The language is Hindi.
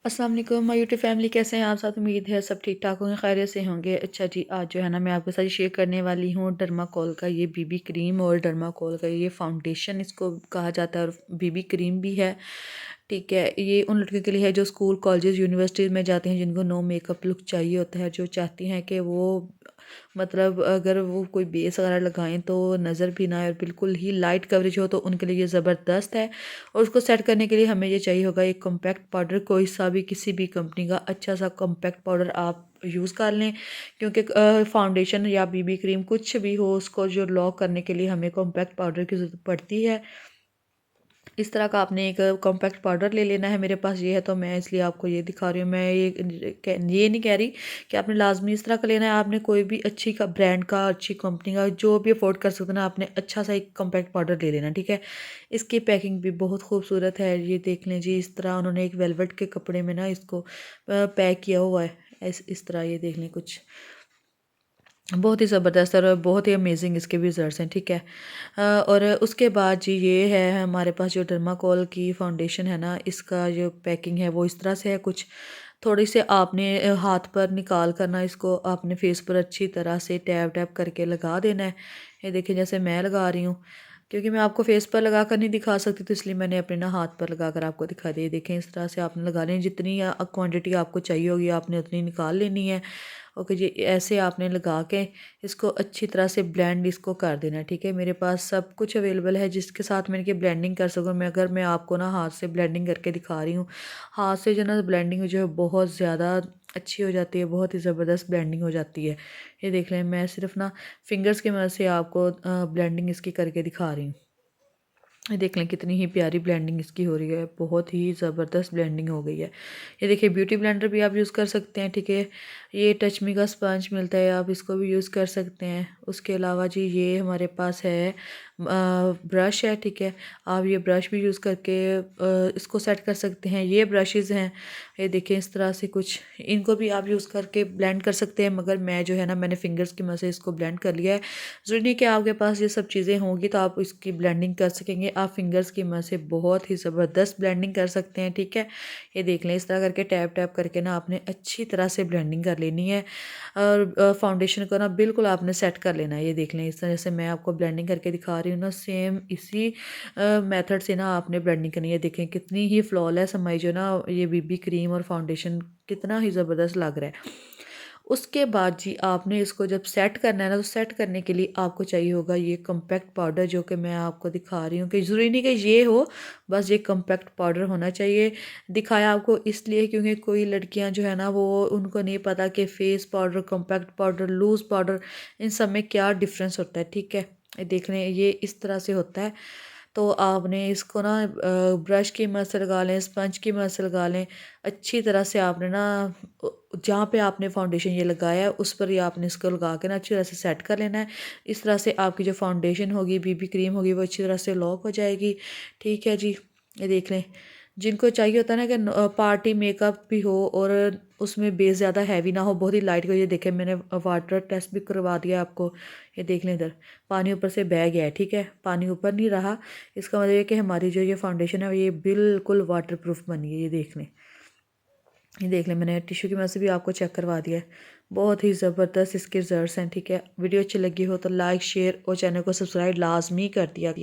अस्सलाम वालेकुम माय यूट्यूब फैमिली, कैसे हैं आप सब। उम्मीद है सब ठीक ठाक होंगे, खैरियत से होंगे। अच्छा जी, आज जो है ना मैं आपके साथ शेयर करने वाली हूँ डर्माकोल का ये बीबी क्रीम और डर्माकोल का ये फाउंडेशन इसको कहा जाता है, और बीबी क्रीम भी है। ठीक है, ये उन लड़कियों के लिए है जो स्कूल कॉलेजेस यूनिवर्सिटीज़ में जाते हैं, जिनको नो मेकअप लुक चाहिए होता है, जो चाहती हैं कि वो मतलब अगर वो कोई बेस वगैरह लगाएं तो नज़र भी ना आए और बिल्कुल ही लाइट कवरेज हो, तो उनके लिए ये ज़बरदस्त है। और उसको सेट करने के लिए हमें ये चाहिए होगा एक कॉम्पैक्ट पाउडर, कोई सा भी किसी भी कंपनी का अच्छा सा कॉम्पैक्ट पाउडर आप यूज़ कर लें, क्योंकि फाउंडेशन या बीबी क्रीम कुछ भी हो उसको जो लॉक करने के लिए हमें कॉम्पैक्ट पाउडर की ज़रूरत पड़ती है। इस तरह का आपने एक कॉम्पैक्ट पाउडर ले लेना है। मेरे पास ये है तो मैं इसलिए आपको ये दिखा रही हूँ। मैं ये नहीं कह रही कि आपने लाजमी इस तरह का लेना है। आपने कोई भी अच्छी का ब्रांड का, अच्छी कंपनी का, जो भी अफोर्ड कर सकते ना, आपने अच्छा सा एक कॉम्पैक्ट पाउडर ले लेना। ठीक है, इसकी पैकिंग भी बहुत खूबसूरत है। ये देख लें जी, इस तरह उन्होंने एक वेलवेट के कपड़े में ना इसको पैक किया हुआ है। इस तरह ये देख लें, कुछ बहुत ही ज़बरदस्त और बहुत ही अमेजिंग इसके भी रिजल्ट्स हैं। ठीक है, और उसके बाद जी ये है हमारे पास जो डर्माकोल की फाउंडेशन है ना, इसका जो पैकिंग है वो इस तरह से है। कुछ थोड़ी से आपने हाथ पर निकाल कर ना इसको आपने फेस पर अच्छी तरह से टैप टैप करके लगा देना है। ये देखिए जैसे मैं लगा रही हूँ, क्योंकि मैं आपको फेस पर लगा कर नहीं दिखा सकती, तो इसलिए मैंने अपने ना हाथ पर लगा कर आपको दिखा दिया। देखें इस तरह से आपने लगा लें, जितनी क्वांटिटी आपको चाहिए होगी आपने उतनी निकाल लेनी है। ओके जी, ऐसे आपने लगा के इसको अच्छी तरह से ब्लेंड इसको कर देना है। ठीक है, मेरे पास सब कुछ अवेलेबल है जिसके साथ मैं इनकी ब्लेंडिंग कर सकूँ। मैं आपको ना हाथ से ब्लेंडिंग करके दिखा रही हूँ। हाथ से जो ना ब्लेंडिंग जो है बहुत ज़्यादा अच्छी हो जाती है, बहुत ही ज़बरदस्त ब्लेंडिंग हो जाती है। ये देख लें, मैं सिर्फ ना फिंगर्स की मदद से आपको ब्लेंडिंग इसकी करके दिखा रही हूँ। ये देख लें कितनी ही प्यारी ब्लेंडिंग इसकी हो रही है, बहुत ही ज़बरदस्त ब्लेंडिंग हो गई है। ये देखिए ब्यूटी ब्लेंडर भी आप यूज़ कर सकते हैं। ठीक है, ये टच मी का स्पंज मिलता है, आप इसको भी यूज़ कर सकते हैं। उसके अलावा जी ये हमारे पास है ब्रश है। ठीक है, आप ये ब्रश भी यूज़ करके इसको सेट कर सकते हैं। ये ब्रशेज़ हैं, ये देखें इस तरह से कुछ, इनको भी आप यूज़ करके ब्लेंड कर सकते हैं, मगर मैं जो है ना मैंने फिंगर्स की मदद से इसको ब्लेंड कर लिया है। ज़रूरी नहीं कि आपके पास ये सब चीज़ें होंगी तो आप इसकी ब्लेंडिंग कर सकेंगे। आप फिंगर्स की मदद से बहुत ही ज़बरदस्त ब्लेंडिंग कर सकते हैं। ठीक है, ये देख लें इस तरह करके टैप टैप करके ना आपने अच्छी तरह से ब्लेंडिंग कर लेनी है, और फाउंडेशन को ना बिल्कुल आपने सेट कर लेना है। ये देख लें इस तरह से मैं आपको ब्लेंडिंग करके दिखा रही हूँ ना, सेम इसी मेथड से ना आपने ब्लेंडिंग करनी है। देखें कितनी ही फ्लॉलेस हमारी जो ना ये बीबी क्रीम और फाउंडेशन कितना ही ज़बरदस्त लग रहा है। उसके बाद जी आपने इसको जब सेट करना है ना, तो सेट करने के लिए आपको चाहिए होगा ये कॉम्पैक्ट पाउडर, जो कि मैं आपको दिखा रही हूँ। कि ज़रूरी नहीं कि ये हो, बस ये कॉम्पैक्ट पाउडर होना चाहिए। दिखाया आपको इसलिए क्योंकि कोई लड़कियां जो है ना वो उनको नहीं पता कि face powder, compact powder, loose powder, इन सब में क्या डिफरेंस होता है। ठीक है, ये देख लें ये इस तरह से होता है। तो आपने इसको ना ब्रश की मदद से लगा लें, स्पंज की मदद से लगा लें। अच्छी तरह से आपने ना जहाँ पे आपने फाउंडेशन ये लगाया है उस पर ही आपने इसको लगा के ना अच्छी तरह से सेट कर लेना है। इस तरह से आपकी जो फाउंडेशन होगी, बीबी क्रीम होगी, वो अच्छी तरह से लॉक हो जाएगी। ठीक है जी, ये देख लें। जिनको चाहिए होता है ना कि पार्टी मेकअप भी हो और उसमें बेस ज़्यादा हैवी ना हो, बहुत ही लाइट हो। ये देखें मैंने वाटर टेस्ट भी करवा दिया आपको। ये देख लें इधर पानी ऊपर से बह गया है। ठीक है, पानी ऊपर नहीं रहा, इसका मतलब ये कि हमारी जो ये फाउंडेशन है ये बिल्कुल वाटर प्रूफ बनी है। ये देख लें मैंने टिश्यू की मदद से भी आपको चेक करवा दिया है। बहुत ही ज़बरदस्त इसके रिजल्ट्स हैं। ठीक है, वीडियो अच्छी लगी हो तो लाइक, शेयर और चैनल को सब्सक्राइब लाजमी कर दिया।